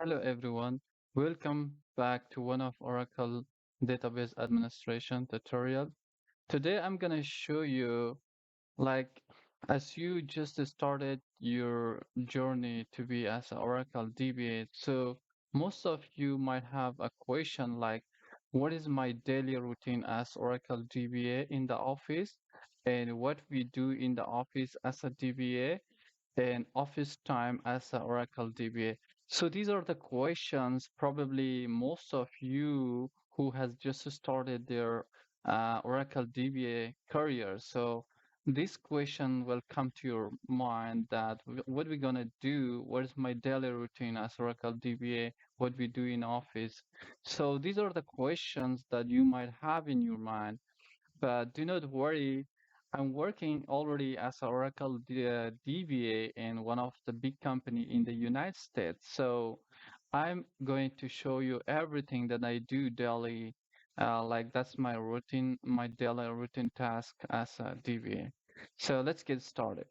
Hello everyone. Welcome back to one of Oracle database administration tutorial. Today I'm gonna show you like as you just started your journey to be as an Oracle DBA. So most of you might have a question like what is my daily routine as Oracle DBA in the office and what we do in the office as a DBA and office time as a Oracle DBA. So these are the questions probably most of you who has just started their Oracle DBA career. So this question will come to your mind that what we're gonna do, what is my daily routine as Oracle DBA, what we do in office. So these are the questions that you might have in your mind. But do not worry, I'm working already as an Oracle DBA in one of the big company in the United States. So I'm going to show you everything that I do daily. Like that's my routine, my daily routine task as a DBA. So let's get started.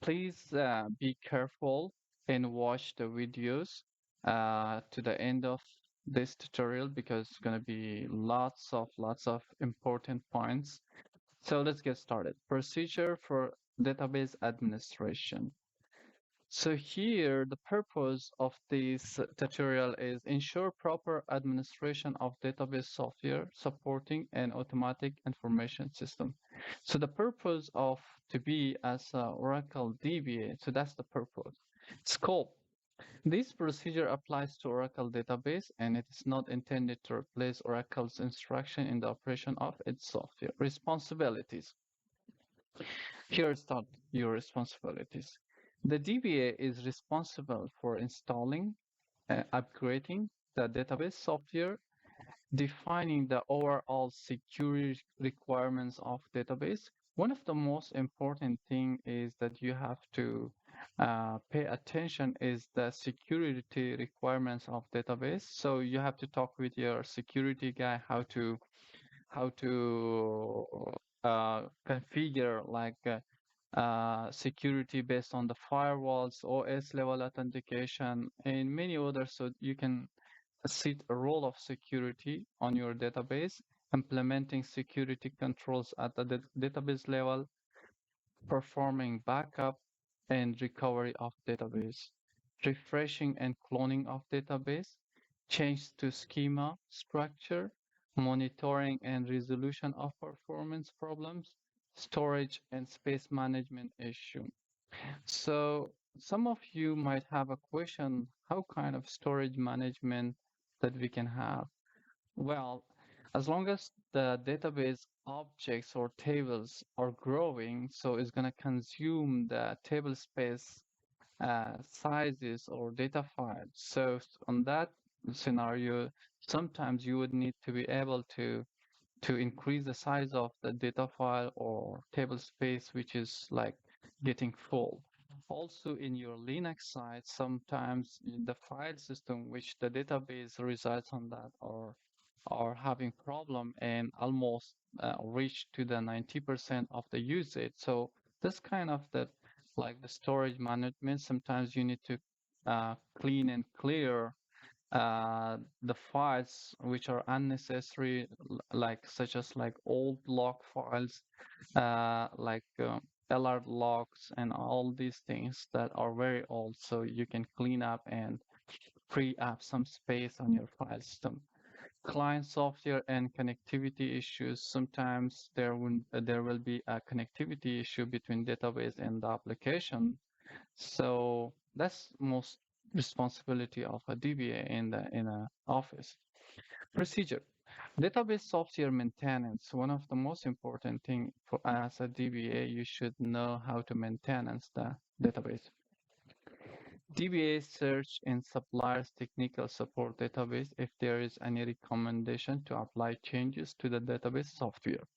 Please be careful and watch the videos to the end of this tutorial because it's going to be lots of important points. So let's get started. Procedure for database administration. So here, the purpose of this tutorial is ensure proper administration of database software supporting an automatic information system. So the purpose of to be as a Oracle DBA, so that's the purpose. Scope. This procedure applies to Oracle database and it is not intended to replace Oracle's instruction in the operation of its software. Responsibilities. Here start your responsibilities. The DBA is responsible for installing, upgrading the database software, defining the overall security requirements of database. One of the most important thing is that you have to pay attention is the security requirements of database. So you have to talk with your security guy how to configure security based on the firewalls, OS level authentication, and many others. So you can set a role of security on your database, implementing security controls at the database level, performing backup and recovery of database, refreshing and cloning of database, change to schema structure, monitoring and resolution of performance problems, storage and space management issue. So some of you might have a question, how kind of storage management that we can have? Well, as long as the database objects or tables are growing, so it's going to consume the table space sizes or data files. So on that scenario, sometimes you would need to be able to increase the size of the data file or table space, which is like getting full. Also in your Linux side, sometimes the file system which the database resides on that are having problem and almost reach to the 90% of the usage. So this kind of the storage management, sometimes you need to clean and clear the files which are unnecessary, like such as like old log files, LR logs and all these things that are very old. So you can clean up and free up some space on your file system. Client software and connectivity issues. Sometimes there will be a connectivity issue between database and the application. So that's most responsibility of a DBA in a office. Procedure. Database software maintenance. One of the most important thing for as a DBA, you should know how to maintenance the database. DBA search in suppliers technical support database if there is any recommendation to apply changes to the database software.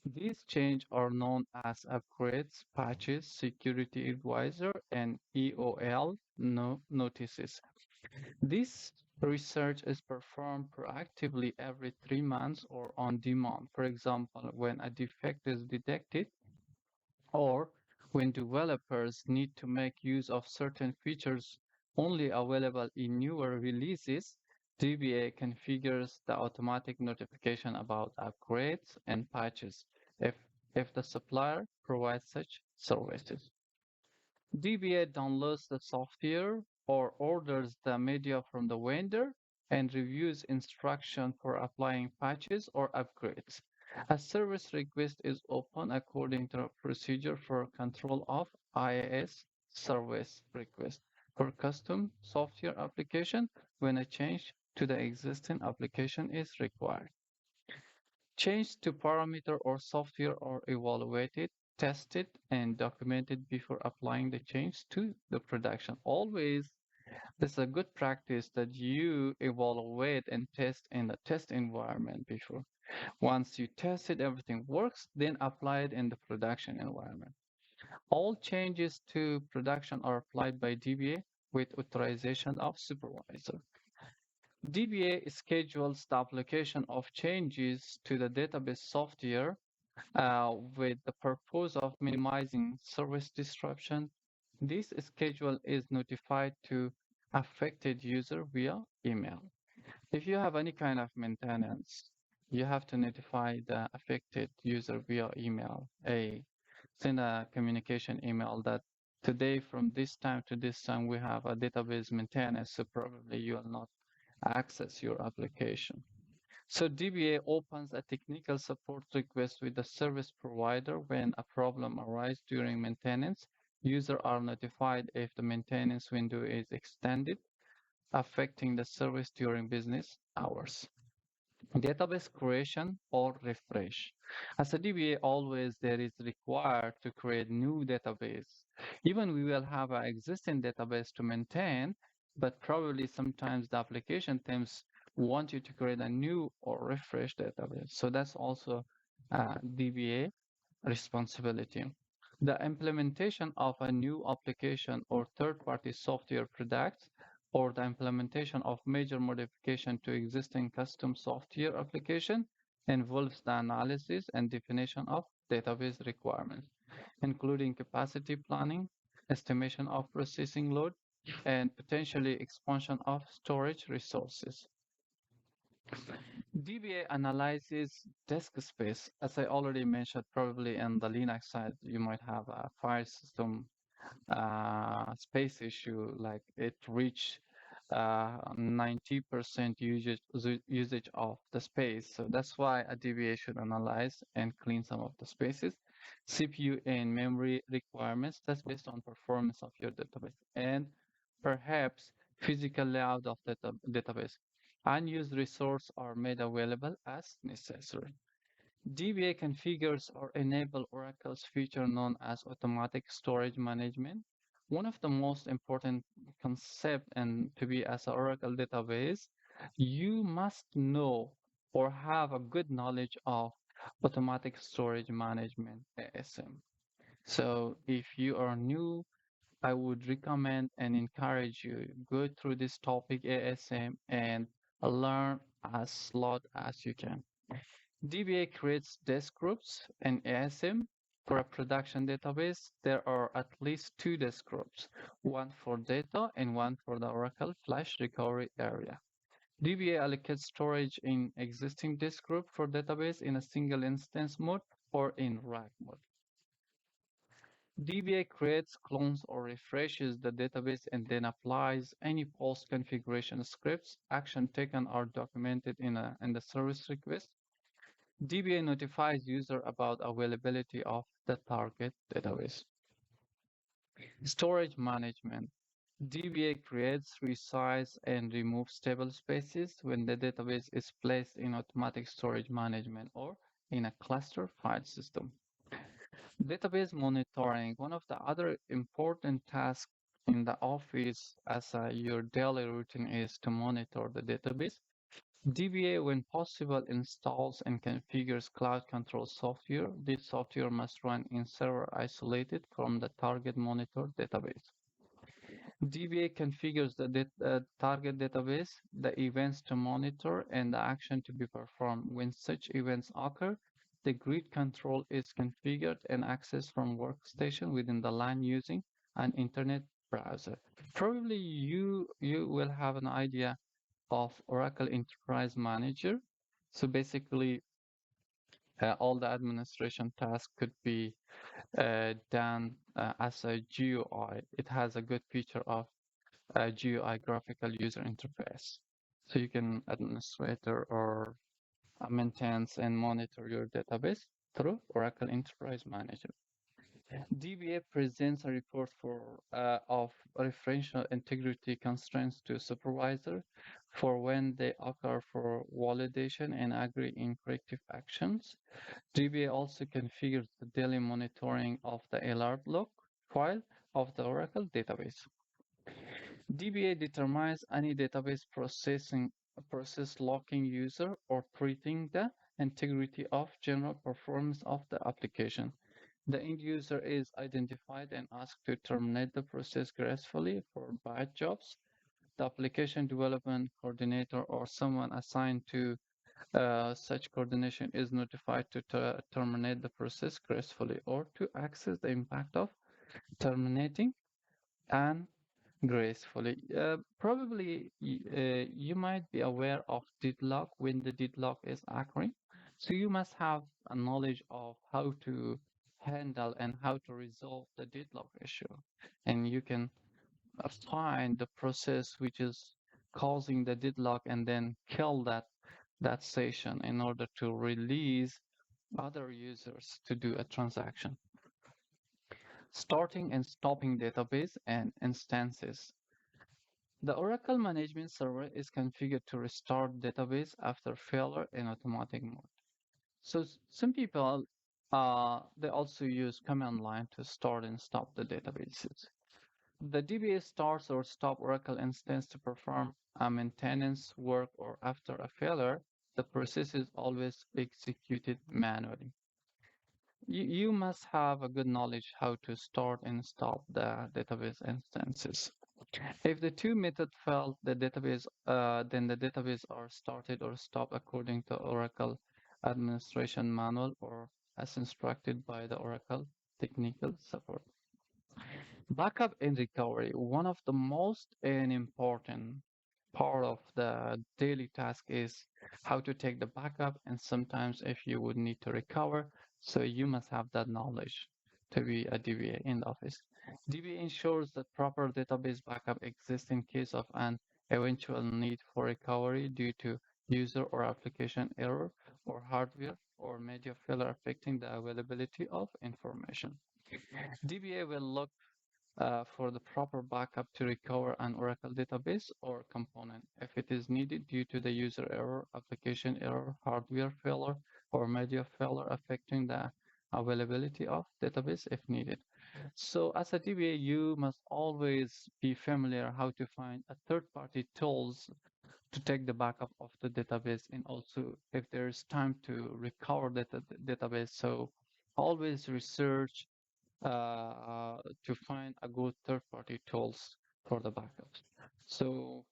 These changes are known as upgrades, patches, security advisor, and EOL notices. This research is performed proactively every 3 months or on demand. For example, when a defect is detected or when developers need to make use of certain features only available in newer releases. DBA configures the automatic notification about upgrades and patches if, if the supplier provides such services. DBA downloads the software or orders the media from the vendor and reviews instruction for applying patches or upgrades. A service request is open according to a procedure for control of IaaS service request for custom software application when a change to the existing application is required. Change to parameter or software are evaluated, tested, and documented before applying the change to the production. Always, it's a good practice that you evaluate and test in the test environment before. Once you test it, everything works, then apply it in the production environment. All changes to production are applied by DBA with authorization of supervisor. DBA schedules the application of changes to the database software with the purpose of minimizing service disruption. This schedule is notified to affected user via email. If you have any kind of maintenance, you have to notify the affected user via email. Send a communication email that today from this time to this time we have a database maintenance, so probably you will not access your application. So DBA opens a technical support request with the service provider when a problem arises during maintenance. Users are notified if the maintenance window is extended, affecting the service during business hours. Database creation or refresh. As a DBA, always there is required to create new database. Even we will have an existing database to maintain, but probably sometimes the application teams want you to create a new or refresh database. So that's also DBA responsibility. The implementation of a new application or third-party software products or the implementation of major modification to existing custom software application involves the analysis and definition of database requirements, including capacity planning, estimation of processing load, and potentially expansion of storage resources. DBA analyzes disk space. As I already mentioned, probably in the Linux side, you might have a file system space issue, like it reach 90% usage of the space. So that's why a DBA should analyze and clean some of the spaces. CPU and memory requirements, that's based on performance of your database. And perhaps physical layout of the database. Unused resources are made available as necessary. DBA configures or enable Oracle's feature known as automatic storage management. One of the most important concept and to be as an Oracle database, you must know or have a good knowledge of automatic storage management ASM. So if you are new, I would recommend and encourage you go through this topic ASM and learn as lot as you can. DBA creates desk groups and ASM. For a production database, there are at least two desk groups, one for data and one for the Oracle Flash recovery area. DBA allocates storage in existing disk group for database in a single instance mode or in rack mode. DBA creates, clones, or refreshes the database and then applies any post-configuration scripts. Action taken are documented in the service request. DBA notifies user about availability of the target database. Storage management. DBA creates, resizes, and removes table spaces when the database is placed in automatic storage management or in a cluster file system. Database monitoring. One of the other important tasks in the office as your daily routine is to monitor the database. DBA, when possible, installs and configures cloud control software. This software must run in server isolated from the target monitor database. DBA configures the target database, the events to monitor, and the action to be performed. When such events occur, the grid control is configured and accessed from workstation within the LAN using an Internet browser. Probably you will have an idea of Oracle Enterprise Manager. So basically, all the administration tasks could be done as a GUI. It has a good feature of a GUI, graphical user interface. So you can administrator or maintains and monitor your database through Oracle Enterprise Manager. DBA presents a report of referential integrity constraints to supervisor for when they occur for validation and agree in corrective actions. DBA also configures the daily monitoring of the alert log file of the Oracle database. DBA determines any database process locking user or treating the integrity of general performance of the application. The end user is identified and asked to terminate the process gracefully for bad jobs. The application development coordinator or someone assigned to such coordination is notified to terminate the process gracefully or to access the impact of terminating and gracefully. Probably you might be aware of deadlock when the deadlock is occurring. So you must have a knowledge of how to handle and how to resolve the deadlock issue. And you can find the process which is causing the deadlock and then kill that session in order to release other users to do a transaction. Starting and stopping database and instances. The Oracle Management Server is configured to restart database after failure in automatic mode. So some people they also use command line to start and stop the databases. The DBA starts or stop Oracle instance to perform a maintenance work or after a failure, the process is always executed manually. You must have a good knowledge how to start and stop the database instances. If the two methods fail, then the database are started or stopped according to Oracle administration manual or as instructed by the Oracle technical support. Backup and recovery, one of the most important part of the daily task is how to take the backup and sometimes if you would need to recover, so you must have that knowledge to be a DBA in the office. DBA ensures that proper database backup exists in case of an eventual need for recovery due to user or application error or hardware or media failure affecting the availability of information. DBA will look for the proper backup to recover an Oracle database or component if it is needed due to the user error, application error, hardware failure, or media failure affecting the availability of database if needed. So as a DBA, you must always be familiar how to find a third-party tools to take the backup of the database and also if there's time to recover the database. So always research to find a good third-party tools for the backups. So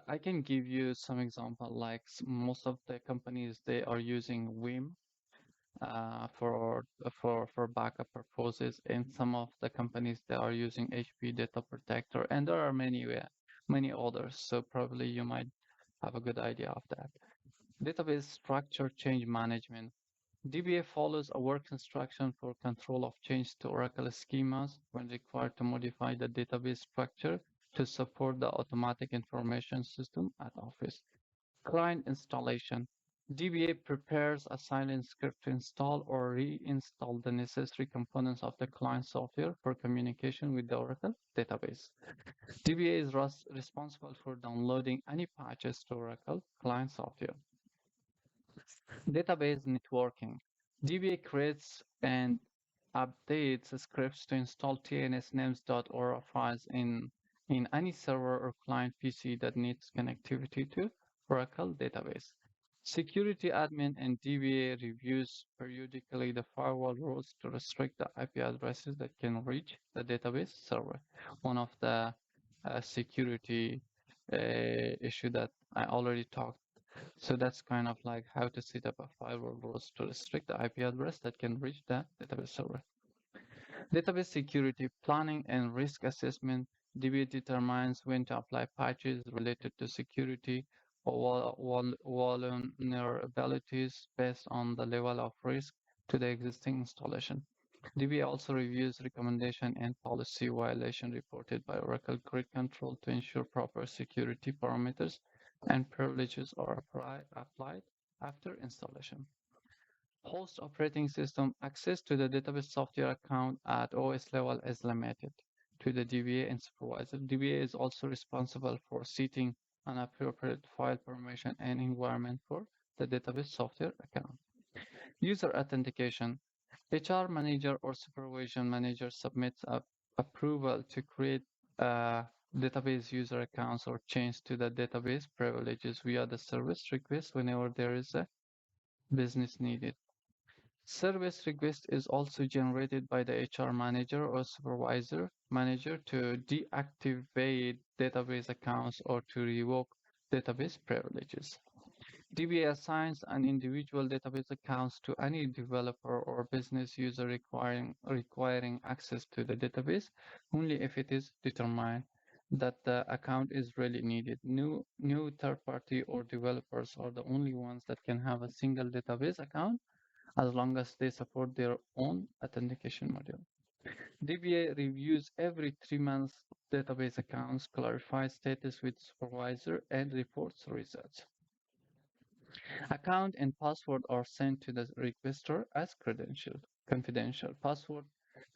I can give you some example, like most of the companies they are using Vim for backup purposes, and some of the companies they are using HP Data Protector, and there are many others. So probably you might have a good idea of that. Database structure change management. DBA follows a work instruction for control of change to Oracle schemas when required to modify the database structure to support the automatic information system at Office. Client installation. DBA prepares a silent script to install or reinstall the necessary components of the client software for communication with the Oracle database. DBA is responsible for downloading any patches to Oracle client software. Database networking. DBA creates and updates scripts to install tnsnames.ora files in any server or client PC that needs connectivity to Oracle database. Security admin and DBA reviews periodically the firewall rules to restrict the IP addresses that can reach the database server. One of the security issue that I already talked, so that's kind of like how to set up a firewall rules to restrict the IP address that can reach the database server. Database security planning and risk assessment. DBA determines when to apply patches related to security or vulnerabilities based on the level of risk to the existing installation. DBA also reviews recommendation and policy violation reported by Oracle Grid Control to ensure proper security parameters and privileges are applied after installation. Host operating system access to the database software account at OS level is limited to the DBA and supervisor. DBA is also responsible for setting an appropriate file permission and environment for the database software account. User authentication. HR manager or supervision manager submits approval to create database user accounts or change to the database privileges via the service request whenever there is a business needed. Service request is also generated by the HR manager or supervisor manager to deactivate database accounts or to revoke database privileges. DBA assigns an individual database accounts to any developer or business user requiring access to the database only if it is determined that the account is really needed. New third party or developers are the only ones that can have a single database account as long as they support their own authentication module. DBA reviews every 3 months database accounts, clarifies status with supervisor, and reports results. Account and password are sent to the requester as confidential. Password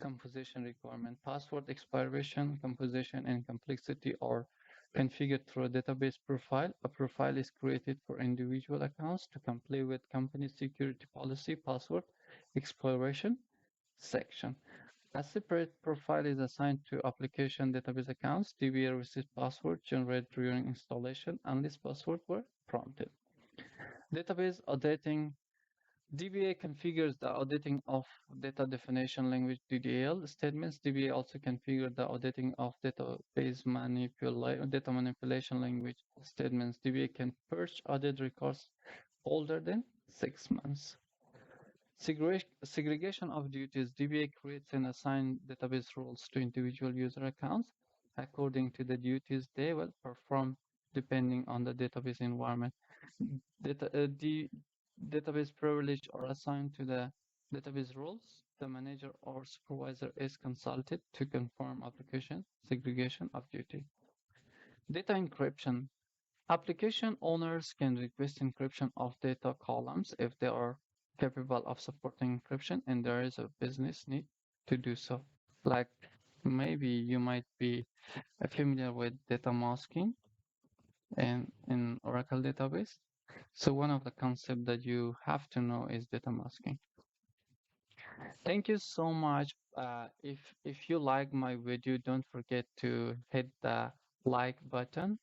composition requirement. Password expiration, composition, and complexity are configured through a database profile. A profile is created for individual accounts to comply with company security policy password exploration section. A separate profile is assigned to application database accounts. DBA receives password generated during installation unless passwords were prompted. Database auditing. DBA configures the auditing of data definition language DDL statements. DBA also configures the auditing of data manipulation language statements. DBA can purge audit records older than 6 months. Segregation of duties. DBA creates and assigns database roles to individual user accounts according to the duties they will perform depending on the database environment. The database privilege are assigned to the database roles. The manager or supervisor is consulted to confirm application segregation of duty. Data encryption. Application owners can request encryption of data columns if they are capable of supporting encryption and there is a business need to do so. Like maybe you might be familiar with data masking in Oracle database. So one of the concepts that you have to know is data masking. Thank you so much. If you like my video, don't forget to hit the like button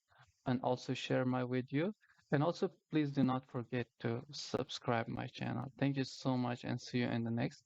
and also share my video. And also please do not forget to subscribe my channel. Thank you so much and see you in the next